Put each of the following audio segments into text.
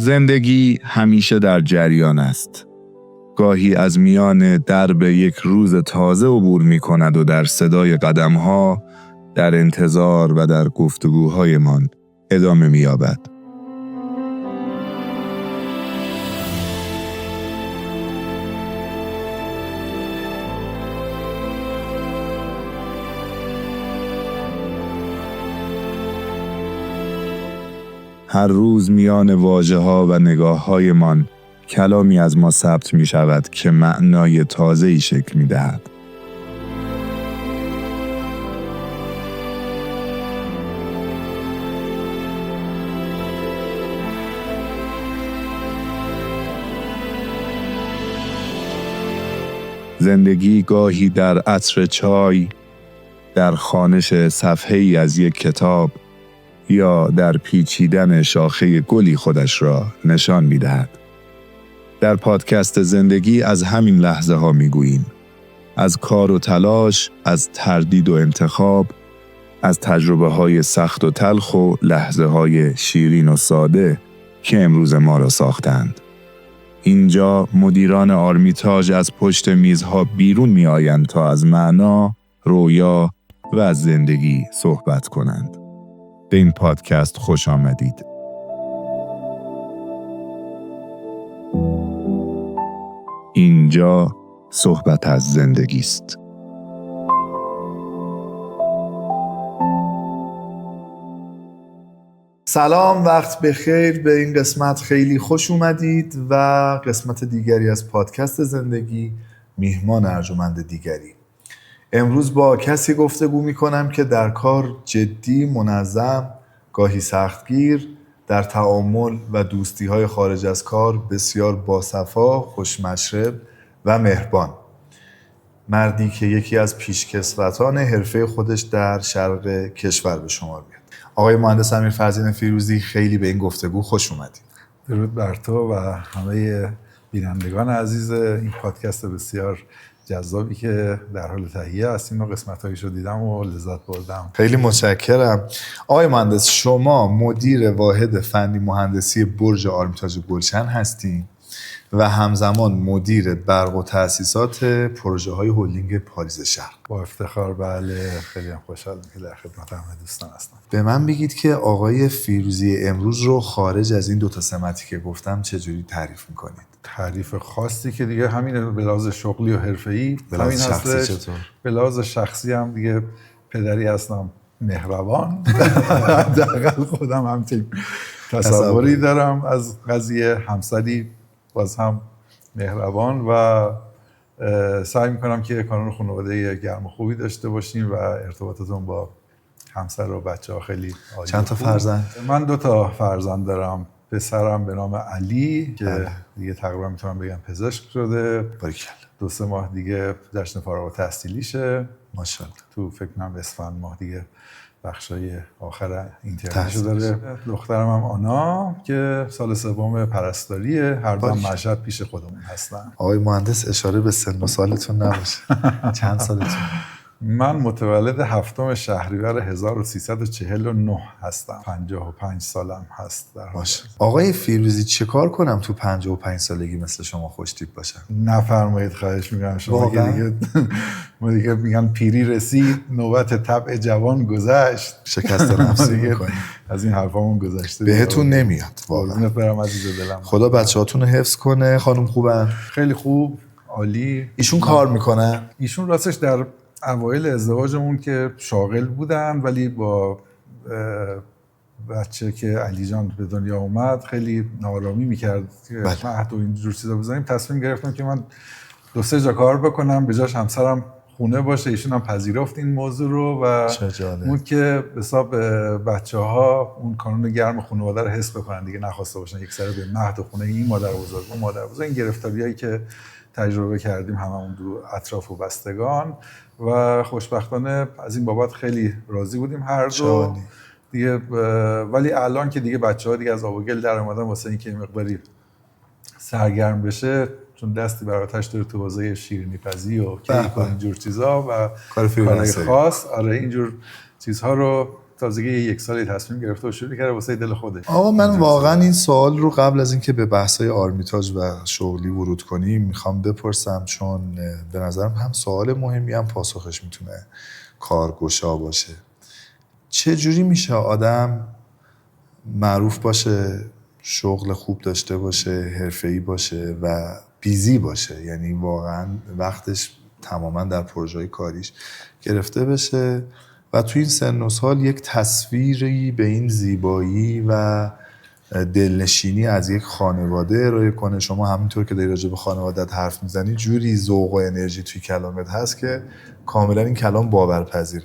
زندگی همیشه در جریان است. گاهی از میان درب یک روز تازه عبور می کند و در صدای قدم‌ها، در انتظار و در گفتگوهایمان ادامه می یابد. هر روز میان واژه‌ها و نگاه‌هایمان کلامی از ما ثبت می شود که معنای تازه‌ای شکل می دهد. زندگی گاهی در عطر چای، در خوانش صفحه‌ای از یک کتاب یا در پیچیدن شاخه گلی خودش را نشان می دهد. در پادکست زندگی از همین لحظه ها می گوییم. از کار و تلاش، از تردید و انتخاب، از تجربه های سخت و تلخ و لحظه های شیرین و ساده که امروز ما را ساختند. اینجا مدیران آرمیتاژ از پشت میزها بیرون می آیند تا از معنا، رویا و از زندگی صحبت کنند. به این پادکست خوش آمدید. اینجا صحبت از زندگی است. سلام، وقت بخیر. به این قسمت خیلی خوش اومدید و قسمت دیگری از پادکست زندگی، میهمان ارجمند دیگری. امروز با کسی گفتگو میکنم که در کار جدی، منظم، گاهی سختگیر، در تعامل و دوستی‌های خارج از کار بسیار باصفا، خوشمشرب و مهربان. مردی که یکی از پیشکسوتان حرفه خودش در شرق کشور به شمار میاد. آقای مهندس امیر فرزین فیروزی، خیلی به این گفتگو خوش اومدید. درود بر تو و همه بینندگان عزیز این پادکست بسیار جذابی که در حال تهیه هستیم و قسمت‌هایش رو دیدم و لذت بردم. خیلی متشکرم. آقای مهندس، شما مدیر واحد فنی مهندسی برج آرمیتاژ گلشن هستین و همزمان مدیر برق و تأسیسات پروژه‌های هلدینگ پاریس شرق. با افتخار. بله، خیلی خوشحالم که در خدمت همه دوستان هستم. به من بگید که آقای فیروزی امروز رو خارج از این دو تا سمتی که گفتم چجوری تعریف می‌کنید؟ تعریف خاصی که دیگه همین به لحاظ شغلی و حرفه‌ای، همین شخصی چطور؟ به لحاظ شخصی هم دیگه پدری هستم مهربان. حداقل خودم همچین تصوری دارم از قضیه. همسری باز هم مهربان و سعی میکنم که کانون خانواده گرم و خوبی داشته باشیم و ارتباطتون با همسر و بچه ها خیلی عالی. چند تا فرزند؟ من 2 فرزند دارم. پسرم به نام علی که دیگه تقریبا میتونم بگم پزشک شده. باریکلا. 2-3 ماه دیگه جشن فارغ التحصیلیشه. ماشاءالله. تو فکر کنم اسفند ماه دیگه بخشای آخر اینترنشو داره. دخترم هم آنا که سال 3 پرستاریه. هر دو مشهد پیش خودمون هستن. آقای مهندس، اشاره به سن و سالتون نباشه. چند سالتون؟ من متولد 7 شهریور 1349 هستم. 55 سالم هست در حال. آقای فیروزی، چه کار کنم تو 55 سالگی مثل شما خوشتیپ باشم؟ نفرمایید، خواهش میکنم. شما ما دیگه میگن پیری رسید، نوبت طبع جوان گذشت، شکست نفسی میکنید. از این حرفامون گذشته. بهتون نمیاد واقعا. برم عزیز دلم. خدا بچه‌هاتون رو حفظ کنه. خانم خوبن؟ خیلی خوب، عالی. ایشون کار میکنن؟ ایشون راستش در اوایل ازدواجمون که شاغل بودن، ولی با بچه که علی جان به دنیا اومد خیلی نارامی میکرد که مهد و اینجور چیزا بزنیم. تصمیم گرفتم که من 2-3 جا کار بکنم، به جاش همسرم خونه باشه. ایشون هم پذیرفت این موضوع رو و اون که به حساب بچه‌ها اون کانون گرم خانواده رو حس بکنن دیگه، نخواسته باشن یک سر به مهد و خونه این مادر بزرگ اون مادر بزرگ. این گرفتاریایی که تجربه کردیم هممون دو اطراف و بستگان و خوشبختانه از این بابت خیلی راضی بودیم هر دو دیگه. ولی الان که دیگه بچه‌ها دیگه از آب و گل در اومدن واسه اینکه مقداری سرگرم بشه، چون دستی بر آتش داره تو حوزه شیرینی پزی و کیک و اینجور چیزا و کارهای خاص. آره اینجور چیزها رو تازگی 1 سال تصمیم گرفته و شروع کرده واسه دل خودش. آقا من واقعا این سوال رو قبل از اینکه به بحث‌های آرمیتاژ و شغلی ورود کنیم میخوام بپرسم، چون به نظرم هم سوال مهمی هم پاسخش میتونه کارگشا باشه. چه جوری میشه آدم معروف باشه، شغل خوب داشته باشه، حرفه‌ای باشه و بیزی باشه، یعنی واقعا وقتش تماما در پروژه‌های کاریش گرفته بشه و تو این سن و سال یک تصویری به این زیبایی و دلنشینی از یک خانواده ارائه کنه؟ شما همینطور که داری راجع به خانوادت حرف میزنی جوری ذوق و انرژی توی کلامت هست که کاملا این کلام باورپذیره.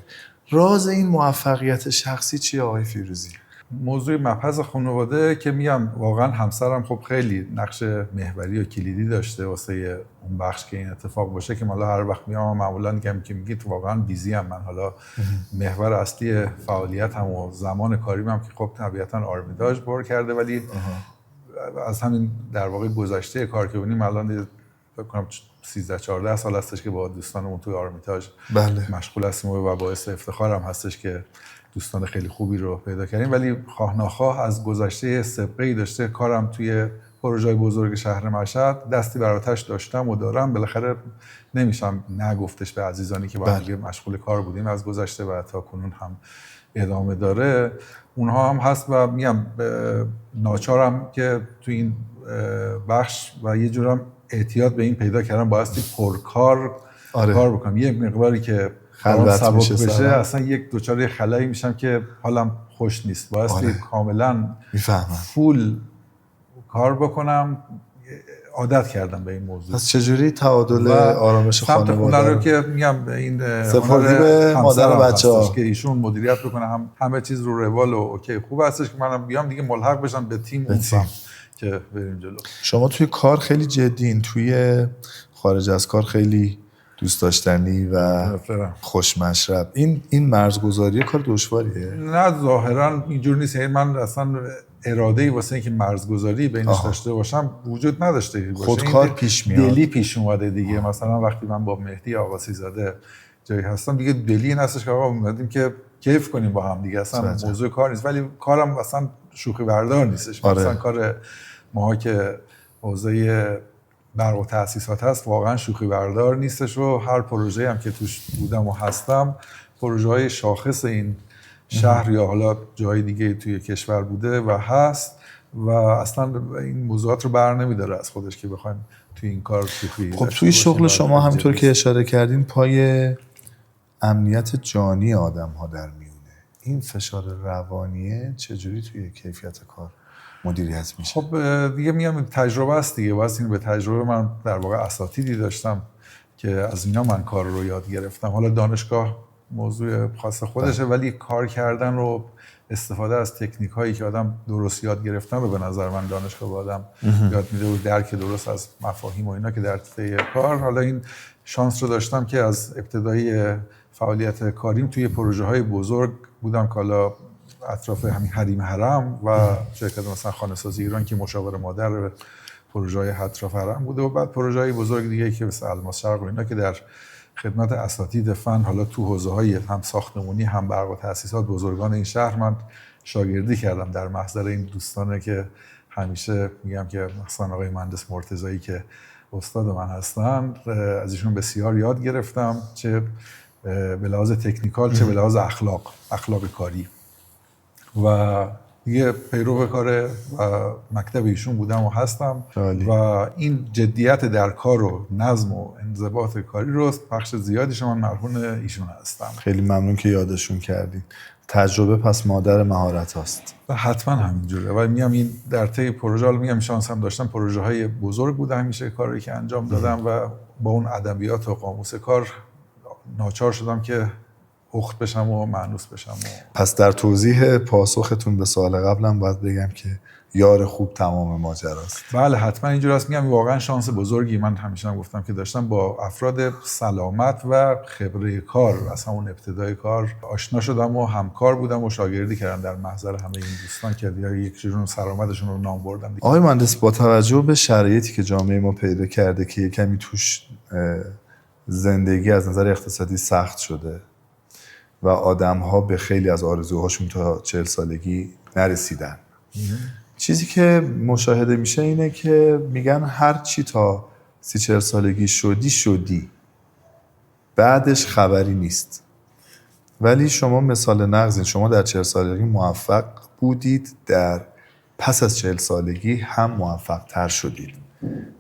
راز این موفقیت شخصی چیه آقای فیروزی؟ موضوع مبحث خانواده که میگم واقعا همسرم خب خیلی نقش محوری و کلیدی داشته واسه اون بخش که این اتفاق باشه، که حالا هر وقت میام معمولا میگم که میگید واقعا بیزی ام من، حالا محور اصلی فعالیت هم و زمان کاریم هم که خب طبیعتا آرمیتاژ پر کرده، ولی از همین در واقع گذشته کار که ببینیم الان فکر کنم 13-14 سال هستش که با دوستانمون توی آرمیتاژ مشغول هستیم و باعث افتخارم هستش که دوستان خیلی خوبی رو پیدا کردیم، ولی خواه ناخواه از گذشته سابقه‌ای داشته کارم توی پروژه‌های بزرگ شهر مشهد دستی بر آتش داشتم و دارم. بالاخره نمیشم نگفتش به عزیزانی که با هم مشغول کار بودیم از گذشته و تا کنون هم ادامه داره، اونها هم هست و میگم ناچارم که توی این بخش و یه جورم اعتیاد به این پیدا کردم بایستی پرکار کار بکنم. یه مقداری که خلوت بشه اصلا یک دوچاره خلایی میشم که حالم خوش نیست، بایستی کاملا فول کار بکنم. عادت کردم به این موضوع. پس چجوری تعادل آرامش خانواده رو که میگم این سپردی به مادر و بچه‌ها که ایشون مدیریت بکنه، همه چیز رو روال و اوکی خوب هستش که منم بیام دیگه ملحق بشم به تیم که بریم جلو. شما توی کار خیلی جدیین، توی خارج از کار خیلی دوست داشتنی و خوشمشرب. این مرزگذاری کار دشواریه؟ نه ظاهرا اینجور نیست. من اصلا اراده‌ای واسه اینکه مرزگذاری بینش داشته باشم وجود نداشته. خودکار پیش میاد، دلی پیش اومده دیگه. مثلا وقتی من با مهدی آقاسی زاده جایی هستم دیگه دلی این هستش که آقا اومدیم که کیف کنیم با هم دیگه، اصلا موضوع کار نیست. ولی کارم اصلا شوخی بردار نیستش. مثلا کار ما که حوزه برق و تأسیسات هست واقعا شوخی بردار نیستش و هر پروژه‌ای هم که توش بودم و هستم پروژه‌های شاخص این شهر یا حالا جای دیگه توی کشور بوده و هست و اصلا این موضوعات رو بر نمیداره از خودش که بخوایم توی این کار شوخی. خب توی شغل شما همونطور که اشاره کردین پای امنیت جانی آدم‌ها در میونه. این فشار روانیه چجوری توی کیفیت کار مدیریت میشه؟ خب دیگه میگم تجربه است دیگه. واسه این به تجربه من در واقع اساتیدی داشتم که از اینا من کار رو یاد گرفتم. حالا دانشگاه موضوع خاص خودشه ولی کار کردن و استفاده از تکنیک هایی که آدم درست یاد گرفتن رو به نظر من دانشگاه به آدم یاد میده و درک درست از مفاهیم و اینا که در طی کار. حالا این شانس رو داشتم که از ابتدای فعالیت کاریم توی پروژه های بزرگ بودم که حالا اطراف همین حریم حرم و شرکت مثلا خانه سازی ایران که مشاور مادر پروژه های اطراف حرم بوده و بعد پروژه های بزرگ دیگه که مثل الماس شرق و اینا که در خدمت اساتید فن حالا تو حوزه های هم ساختمانی هم برق و تأسیسات بزرگان این شهر من شاگردی کردم در محضر این دوستانه که همیشه میگم که مثلا آقای مهندس مرتضایی که استاد من هستن از ایشون بسیار یاد گرفتم، چه به لحاظ تکنیکال چه به لحاظ اخلاق کاری و دیگه پیرو کار و مکتب ایشون بودم و هستم و این جدیت در کار و نظم و انضباط کاری رو بخش زیادیش من مرهون ایشون هستم. خیلی ممنون که یادشون کردین. تجربه پس مادر مهارت هست و حتما همینجوره و میگم این در طی پروژه میگم شانس هم داشتم پروژه های بزرگ بوده همیشه کاری که انجام دادم و با اون ادبیات و قاموس کار ناچار شدم که اخت بشم و مانوس بشم. پس در توضیح پاسختون به سوال قبلم باید بگم که یار خوب تمام ماجراست. بله حتما اینجور است. میگم واقعا شانس بزرگی من همیشه هم گفتم که داشتم با افراد سلامت و خبره کار از همون ابتدای کار آشنا شدم و همکار بودم و شاگردی کردم در محضر همه این دوستان که یک جورون سلامتشون رو نام بردم. آقای مهندس با توجه به شرایطی که جامعه ما پیدا کرده که کمی توش زندگی از نظر اقتصادی سخت شده و آدم‌ها به خیلی از آرزوهاشون تا 40 سالگی نرسیدن. چیزی که مشاهده میشه اینه که میگن هر چی تا 30-40 سالگی شدی بعدش خبری نیست. ولی شما مثال نقضین، شما در 40 سالگی موفق بودید، در پس از 40 سالگی هم موفق تر شدید.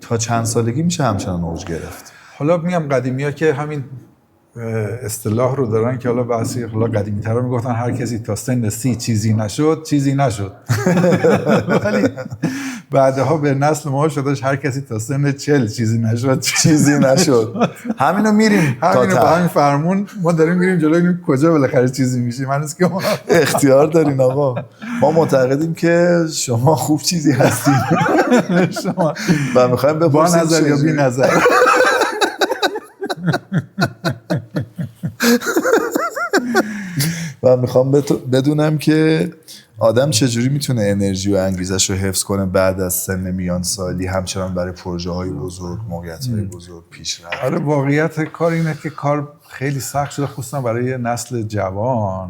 تا چند سالگی میشه همچنان اوج گرفت؟ حالا میگم قدیمی‌ها که همین اصطلاح رو دارن که حالا بعضی حالا قدیمی‌ترا میگفتن هر کسی تا سن 30 چیزی نشد ولی بعدها به نسل ما شدش هر کسی تا سن 40 چیزی نشد. همینو میریم همینو با همین فرمون ما داریم میریم جلو، این کجا بالاخره چیزی میشیم. من که ما اختیار دارین آقا. ما معتقدیم که شما خوب چیزی هستین شما و میخوایم با بپرسیم نظر یا بی نظر. و میخوام بدونم که آدم چجوری میتونه انرژی و انگیزش رو حفظ کنه بعد از سن میان سالی، همچنان برای پروژه های بزرگ، موقعیت های بزرگ پیش رفت. آره واقعیت کار اینه که کار خیلی سخت شده، خصوصا برای نسل جوان.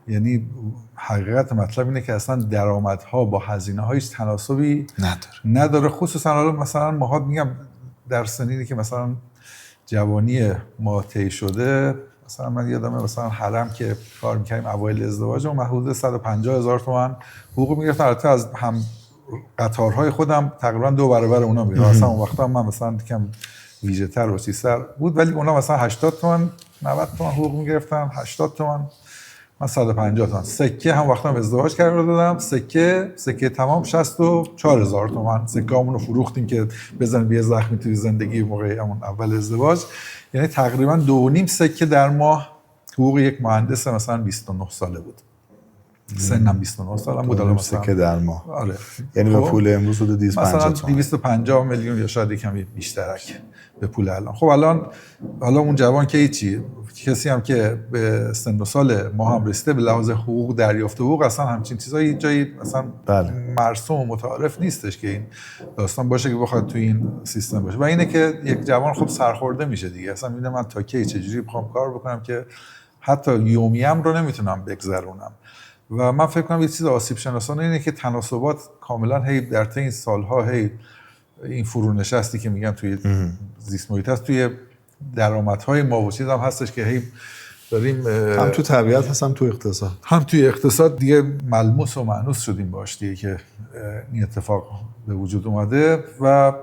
یعنی حقیقت مطلب اینه که اصلا درآمدها با هزینه‌ها هیچ تناسبی نداره. خصوصا حالا مثلا ماها میگم در سنینی که مثلا جوانی ما طی شده، مثلا من یادمه مثلا حرم که کار می‌کردیم اوایل ازدواج و حدود 150,000 تومان حقوق می‌گرفتم. البته از هم قطارهای خودم تقریبا 2 برابر اونا می‌گرفتم. مثلا اون وقتا من مثلا کم ویژه‌تر و چیزتر بود، ولی اونا مثلا 80 تومان 90 تومان حقوق می‌گرفتن، 80 تومان من 150 تومان. سکه هم وقتا ازدواج کرده دادم، سکه تمام 64,000 تومان. سکه‌مون رو فروختیم که بزنیم یه زخمی توی زندگی موقع همون اول ازدواج. یعنی تقریبا 2.5 سکه در ماه حقوق یک مهندس مثلا 29 ساله بود. سنم 29 سالم بود. 2.5 سکه در ماه. آره. یعنی به پول امروز حدود 250 مثلا تومان. 250 میلیون یا شاید کمی بیشترک به پول الان. خب الان حالا اون جوان که هیچی، کسی هم که به سن و سال ما هم رسیده به لحاظ حقوق دریافت حقوق اصلا همچین چیزایی جایی مثلا مرسوم و متعارف نیستش که این داستان باشه که بخواد تو این سیستم باشه. و اینه که یک جوان خب سرخورده میشه دیگه. اصلا میگه من تا کی چجوری بخوام کار بکنم که حتی یومیم رو نمیتونم بگذرونم. و من فکر کنم یه چیز آسیب شناسانه اینه که تناسبات کاملا هی در طی این سالها هی این فرونشستی که میگن توی زیست محیط هست، توی درآمدهای ما و چیز هم هستش که هی داریم هم تو طبیعت هست هم تو اقتصاد. هم توی اقتصاد دیگه ملموس و مأنوس شدیم باش دیگه که این اتفاق به وجود اومده. و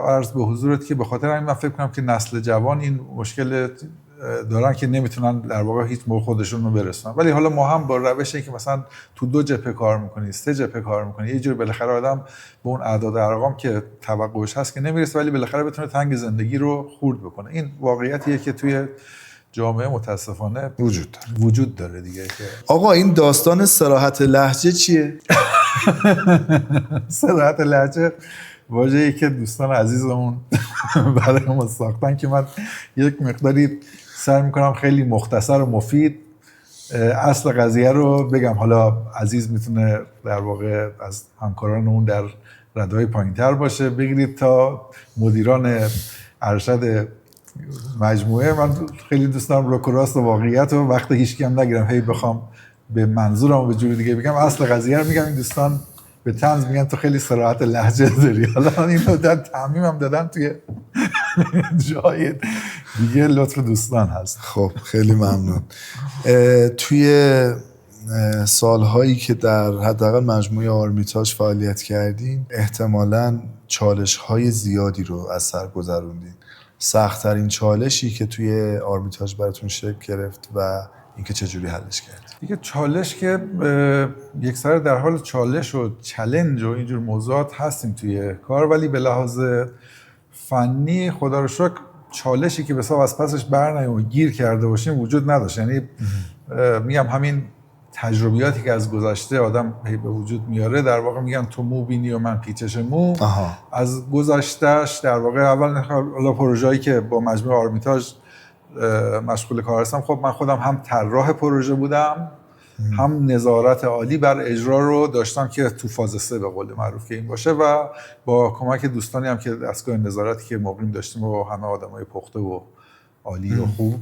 عرض به حضورت که به خاطر همین من فکر کنم که نسل جوان این مشکل دارن که نمیتونن در واقع هیچ موقع خودشون رو برسونن. ولی حالا ما هم با روشی که مثلا تو 2 جبهه کار میکنی، 3 جبهه کار میکنی، یه جور بالاخره آدم به اون اعداد ارقام که توقعش هست که نمیرسه، ولی بالاخره بتونه تنگ زندگی رو خورد بکنه. این واقعیتیه که توی جامعه متاسفانه وجود داره دیگه. که آقا این داستان صراحت لهجه چیه؟ صراحت لهجه واژه‌ای که دوستان عزیزمون برای ما ساختن که من یک مقداری سعی میکنم خیلی مختصر و مفید اصل قضیه رو بگم. حالا عزیز میتونه در واقع از همکارانمون در رده‌های پایین‌تر باشه، بگیرید تا مدیران ارشد مجموعه. من خیلی دوست دارم روک و راست و واقعیت و وقت هیچ کم نگیرم، هی بخوام به منظورم و به جوری دیگه بگم. اصل قضیه رو میگم. این دوستان به طنز میگن تو خیلی صراحت لهجه داری. حالا اینو در تعمیمم دادن توی جای دیگه. لطف دوستان هست. خب خیلی ممنون. توی سالهایی که در حداقل مجموعه آرمیتاژ فعالیت کردین احتمالاً چالش‌های زیادی رو از سر گذروندین. سخت‌ترین چالشی که توی آرمیتاژ براتون شکل گرفت و اینکه چجوری حلش کرد؟ دیگه چالش که یک سر در حال چالش و چالش و اینجور موضوعات هستیم توی کار، ولی به لحاظ فنی خدا رو شکر چالشی که بسیار از پسش برنیم و گیر کرده باشیم وجود نداشت. یعنی میگم همین تجربیاتی که از گذشته آدم به وجود میاره، در واقع میگن تو مو بینی و من پیچش مو. از گذشتهش در واقع اول پروژه‌ای که با مجموعه آرمیتاژ مشغول کار هستم، خب من خودم هم طراح پروژه بودم، هم نظارت عالی بر اجرا رو داشتم که تو فاز 3 به قول معروف که این باشه، و با کمک دوستانی هم که دستگاه نظارتی که مقیم داشتیم و همه آدمای پخته و عالی و خوب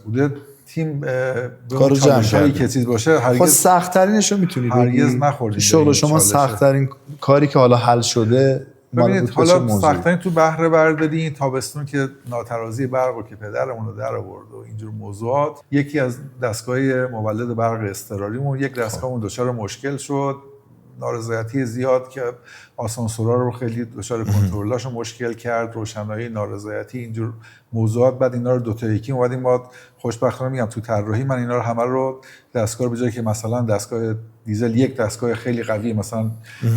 بوده، تیم به کارو جمع چالشایی که چیز باشه خب هرگز سخت ترینش رو میتونی هرگز نخوردیم. شغل شما سخت ترین کاری که حالا حل شده ببینید حالا سخت‌ترین تو بهره برداری این تابستون که ناترازی برق که پدرمون رو در آورد و اینجور موضوعات، یکی از دستگاه مولد برق اضطراریمون یک دستگاهمون دچار مشکل شد، نارضایتی زیاد که آسانسورها رو خیلی دچار کنترلاشو مشکل کرد، روشنایی، نارضایتی، اینجور موضوعات. بعد اینا رو دو تا یکی اومدیم ما خوشبختانه میگم تو طراحی من اینا رو همه رو دستگاه به جایی که مثلا دستگاه دیزل یک دستگاه خیلی قوی مثلا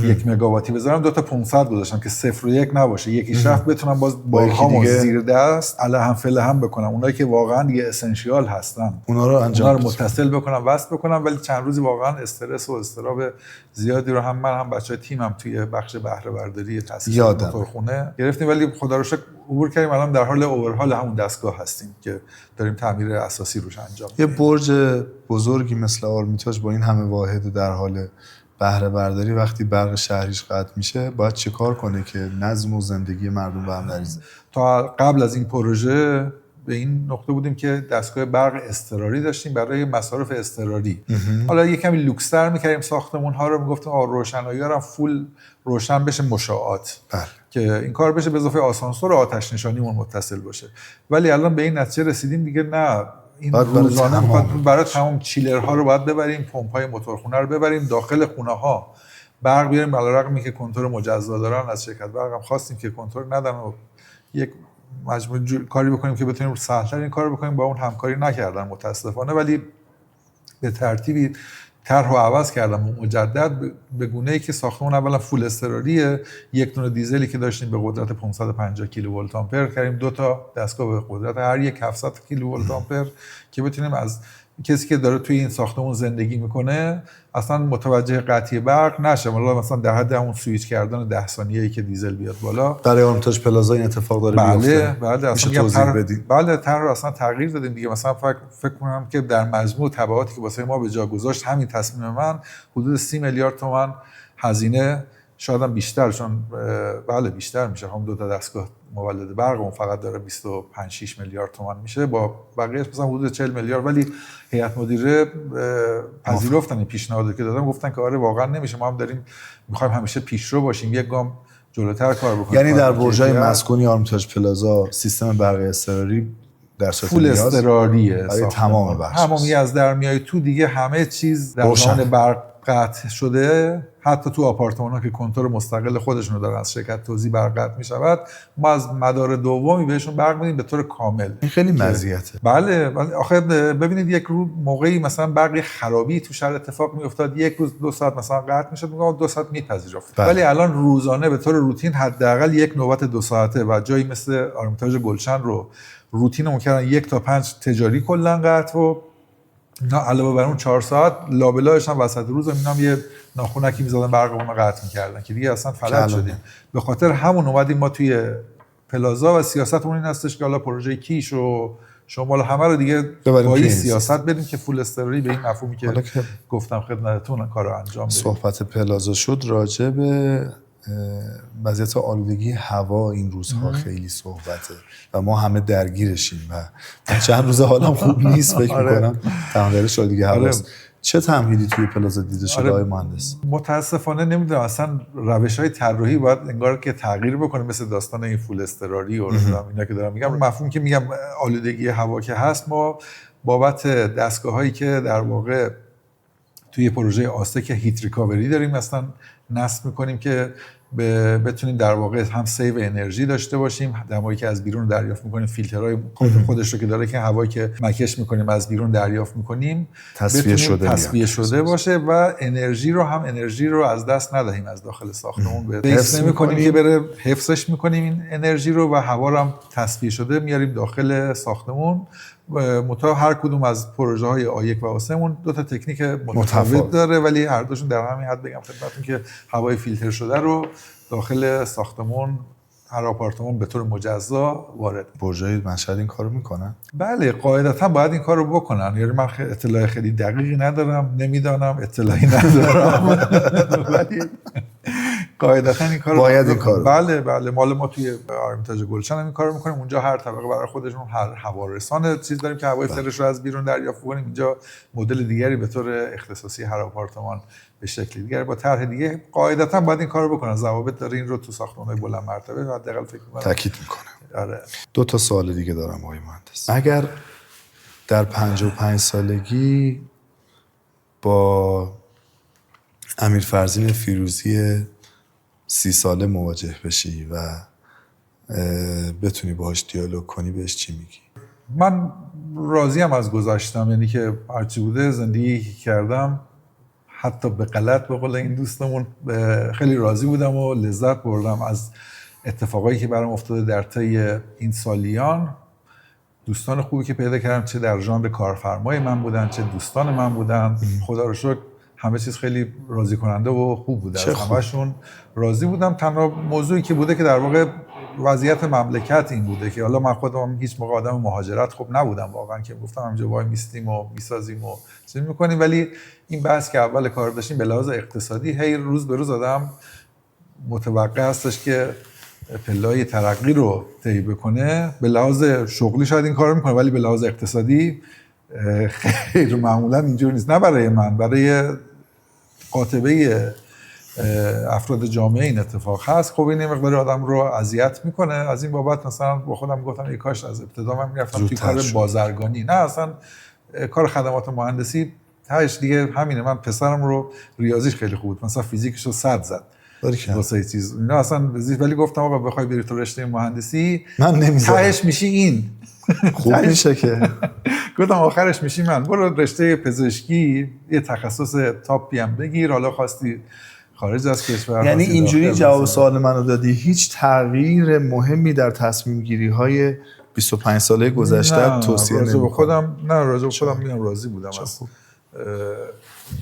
1 مگاواتی بذارم، دو تا 500 گذاشتم که 0 و 1 نباشه، یکیش رفت بتونم باز بارهامو زیر دست علی هم فله هم بکنم، اونایی که واقعا دیگه اسنشیال هستن اونا رو متصل بکنم، وصل بکنم. ولی چند روزی واقعا استرس و اضطراب زیادی رو هم من هم بچهای تیمم توی بخش بهره برداری تاسیس موتورخونه گرفتیم، ولی خدا رو شکر عبور کردیم. الان در حال اورهال همون دستگاه هستیم که داریم تعمیر اساسی روش انجام میدیم. یه برج بزرگی مثل آرمیتاژ با این همه واحد در حال بهره برداری وقتی برق شهریش قطع میشه باید چه کار کنه که نظم و زندگی مردم به هم نریزه؟ تا قبل از این پروژه به این نقطه بودیم که دستگاه برق اضطراری داشتیم برای مصارف اضطراری. حالا یه کمی لوکس‌تر می‌کردیم ساختمان‌ها رو، میگفتیم روشنایی‌ها رو فول روشن بشه، مشاعات که این کار بشه، به اضافه آسانسور و آتش نشانیمون متصل باشه. ولی الان به این نتیجه رسیدیم دیگه نه، این روزانه میخواد برای تمام چیلرها رو باید ببریم، پمپ‌های موتورخونه رو ببریم داخل خونه‌ها، برق بیاریم. علیرغم اینکه کنترل مجزا دارن از شرکت برق هم خواستیم که کنترل ندن و یک مجموعه کاری بکنیم که بتونیم سهل‌تر این کارو بکنیم، با اون همکاری نکردن متاسفانه. ولی به ترتیبی طرح رو عوض کردم مجدد به گونه‌ای که ساختمون اولا فول اضطراریه، یک دونه دیزلی که داشتیم به قدرت 550 کیلوولت آمپر کردیم، دو تا دستگاه به قدرت هر یک 700 کیلوولت آمپر که بتونیم از کسی که داره توی این ساختمون زندگی میکنه اصلا متوجه قطعی برق نشه. مثلا در حد همون سوئیچ کردن 10 ثانیه‌ای که دیزل بیاد بالا. برای آرمیتاژ پلازا این اتفاق داره میفته. بله اصلا توضیح بدید. بله طرح رو اصلا تغییر دادیم دیگه. مثلا فکر کنم که در مجموع تبعاتی که واسه ما به جا گذاشت همین تصمیم من حدود 30 میلیارد تومان هزینه، شاید هم بیشتر، چون بله بیشتر میشه، هم دو تا دستگاه مولد برق اون فقط داره 25-6 میلیارد تومان میشه، با بقیه‌اش مثلا حدود 40 میلیارد. ولی هیئت مدیره پذیرفتن این پیشنهادو که دادم، گفتن که آره واقعا نمیشه، ما هم داریم میخوایم همیشه پیشرو باشیم، یک گام جلوتر کار بکنیم. یعنی در برج‌های مسکونی آرمیتاژ پلازا سیستم برق اضطراری در صورت فول اضطراریه برای تمام بخش، تمامی از در میای تو دیگه همه چیز در زمان برق قطع شده. حتی تو آپارتمان‌ها که کنترل مستقل خودشونو دارن از شرکت توزیع برق قطع می‌شود، ما از مدار دومی بهشون برق میدیم به طور کامل. این خیلی مزیته. بله آخه ببینید یک روز موقعی مثلا برق خرابی تو شهر اتفاق میافتاد، یک روز 2 ساعت مثلا قطع میشد، میگم 2 ساعت میپذیرفت. ولی الان روزانه به طور روتین حداقل یک نوبت 2 ساعته و جایی مثل آرمیتاژ گلشن رو روتینمون کردن 1 تا 5 تجاری کلا قطع و نه علاوه بر اون 4 ساعت لابلایش هم وسط روز اینام یه ناخونکی می‌زدن برقمون رو قطع می‌کردن که دیگه اصلا فلج شدیم. به خاطر همون اومدیم ما توی پلازا و سیاستمون این هستش که حالا پروژه کیش و شمال همه رو دیگه با این سیاست بدیم که فول استراری به این مفهومی که گفتم خدمتتون کارو انجام بدیم. صحبت پلازا شد، راجع به وضعیت آلودگی هوا این روزها خیلی صحبته و ما همه درگیرشیم و چند روز حالم خوب نیست فکر می‌کنم تغییر آلودگی هواست. چه تمهیدی توی پلازا دیده شده آقای مهندس؟ متاسفانه نمیدونم، اصلا روش‌های طراحی باید انگار که تغییر بکنه، مثل داستان این فول اضطراری و اینا که دارم میگم. مفهوم که میگم آلودگی هوا که هست، ما بابت دستگاه‌هایی که در واقع توی پروژه آستک هیت ریکاوری داریم مثلا نصب می‌کنیم که بتونیم در واقع هم سیو انرژی داشته باشیم، دمایی که از بیرون دریافت می‌کنیم، فیلترهای خودش رو که داره که هوایی که مکش می‌کنیم از بیرون دریافت می‌کنیم تصفیه شده باشه و انرژی رو از دست ندهیم از داخل ساختمون. حفظ نمی‌کنیم که بره حفظش می‌کنیم این انرژی رو و هوا رو هم تصفیه شده میاریم داخل ساختمون. هر کدوم از پروژه‌های آ1 و آ3مون 2 تا تکنیک متفاوت داره، ولی هر دوشون در همین حد بگم خدمتتون که هوای فیلتر شده رو داخل ساختمون هر آپارتمان به طور مجزا وارد. پروژه‌های مشهد این کارو میکنن؟ بله قاعدتاً باید این کارو بکنن. یعنی من اطلاع خیلی دقیقی ندارم، نمیدانم، اطلاعی ندارم ولی قاعدتا این کارو باید این کارو. بله مال ما توی آرمیتاژ گلشن هم این کارو میکنیم. اونجا هر طبقه برای خودشون هر هوارسان چیز داریم که هوای فلش رو از بیرون دریافت کنیم. اینجا مدل دیگری به طور اختصاصی هر آپارتمان به شکل دیگری با طرح دیگه قاعدتا باید این کارو بکنن. ضوابط داره این رو تو ساختمان‌های بلند مرتبه حداقل فکر می‌کنم تاکید میکنه. آره. 2 سوال دیگه دارم آقای مهندس. اگر در 55 سالگی با امیر فرزین فیروزی 30 ساله مواجه بشی و بتونی باهاش دیالوگ کنی، بهش چی میگی؟ من راضیم از گذشتم، یعنی که هرچی بوده زندگی کردم، حتی به غلط به قول این دوستمون خیلی راضی بودم و لذت بردم از اتفاقایی که برام افتاده در طی این سالیان. دوستان خوبی که پیدا کردم، چه در ژانر کارفرمای من بودن چه دوستان من بودن، خدا رو شکر همه چیز خیلی راضی کننده و خوب بوده. از همه‌شون راضی بودم. تنها موضوعی که بوده که در واقع وضعیت مملکت این بوده که حالا من خودم هیچ موقع آدم مهاجرت خوب نبودم واقعا، که گفتم همینجا وای میستیم و میسازیم و چیز میکنیم، ولی این بحث که اول کار داشتیم به لحاظ اقتصادی هی روز به روز آدم متوقع هستش که پله‌های ترقی رو طی بکنه. به لحاظ شغلی شاید این کارو میکنه ولی به لحاظ اقتصادی خیر معمولا اینجور نیست. نه برای من، برای قاطبه افراد جامعه این اتفاق هست. خب این مقدار آدم رو اذیت میکنه. از این بابت مثلا با خودم گفتم ای کاش از ابتدا من میرفتم توی کار بازرگانی، نه اصلا کار خدمات مهندسی تاش دیگه همینه. من پسرم رو ریاضیش خیلی خوب بود، مثلا فیزیکش رو 100 زد واسه چیز اینا اصلا، ولی گفتم آقا بخوای بری تو رشته مهندسی من نمیذارم، تاش میشی این خوب میشه که گفتم آخرش میشی من. برو رشته پزشکی یه تخصص تاپی هم بگیر، حالا خواستی خارج از کشور. یعنی اینجوری جواب سوال منو دادی، هیچ تغییر مهمی در تصمیم گیری های 25 ساله گذشته توصیه نمی‌کنم؟ خودم نه، راجع به خودم میگم راضی بودم از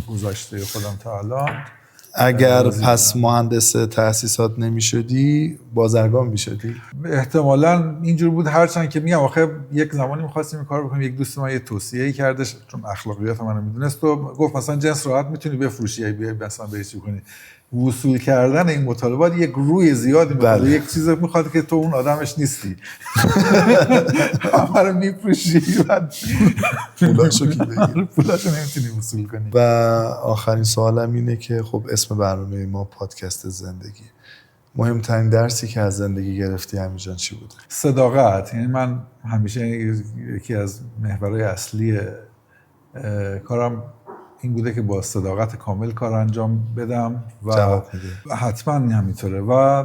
گذشته خودم تا الان. اگر پس مهندس تأسیسات نمی‌شدی بازرگان می‌شدی؟ احتمالاً اینجور بود، هرچند که میگم آخه یک زمانی می‌خواستیم این کارو بکنیم. یک دوست من یه توصیه‌ای کردش چون اخلاقیات منو میدونست و گفت مثلا جنس راحت میتونی بفروشی، بیای مثلا بهش چی کنی. وصول کردن این مطالبات یک روی زیادی میخواد، یک چیز میخواد که تو اون آدمش نیستی. همه رو میفروشی بعد پولاشو کی بگیر؟ پولاشو نمیتونی وصول کنی. و آخرین سوالم اینه که خب اسم برنامه ما پادکست زندگی، مهمترین درسی که از زندگی گرفتی امیرجان چی بوده؟ صداقت. یعنی من همیشه یکی از محورهای اصلی کارم این بوده که با صداقت کامل کار انجام بدم و حتما همینطوره. و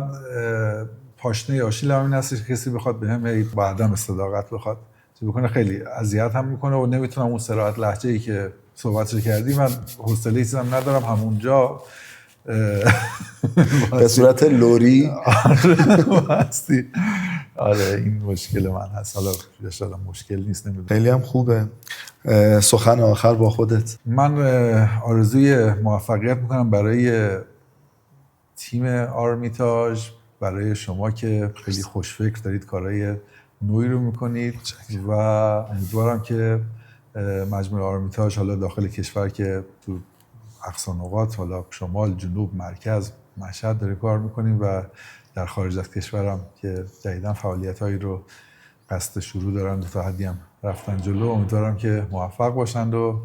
پاشنه آشیل هم این هستش که کسی بخواد بهم با عدم صداقت بخواد چیز بکنه خیلی اذیت هم میکنه و نمیتونم اون صراحت لهجه‌ای که صحبتش کردی من حوصله چیزام ندارم همونجا به صورت لوری هستی. آره این مشکل من هست. حالا شاید مشکل نیست، نمیدونم. خیلی هم خوبه. سخن آخر با خودت. من آرزوی موفقیت میکنم برای تیم آرمیتاژ، برای شما که خیلی خوشفکر دارید کارهای نوعی رو میکنید و امیدوارم که مجموعه آرمیتاژ حالا داخل کشور که تو اقصا نقاط، حالا شمال، جنوب، مرکز، مشهد داره کار میکنیم و در خارج از کشورم که جدیداً فعالیت‌هایی رو قصد شروع دارن تا حدی هم رفتن جلو. امیدوارم که موفق باشند و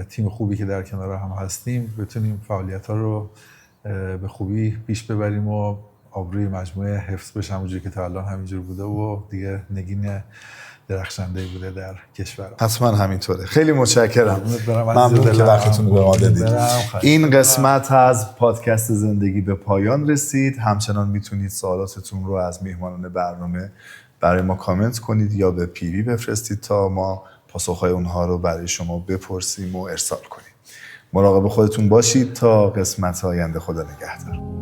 تیم خوبی که در کنار هم هستیم بتونیم فعالیت‌ها رو به خوبی پیش ببریم و آبروی مجموعه حفظ بشه همونجوری که تا الان همینجور بوده و دیگه نگین درخشنده بوده در کشور. حتما همینطوره. خیلی متشکرم. ممنون که وقتتون رو به ما دادید. این قسمت از پادکست زندگی به پایان رسید. همچنان میتونید سوالاتتون رو از میهمانان برنامه برای ما کامنت کنید یا به پیوی بفرستید تا ما پاسخهای اونها رو برای شما بپرسیم و ارسال کنیم. مراقب خودتون باشید تا قسمت آینده. خدا نگهدار.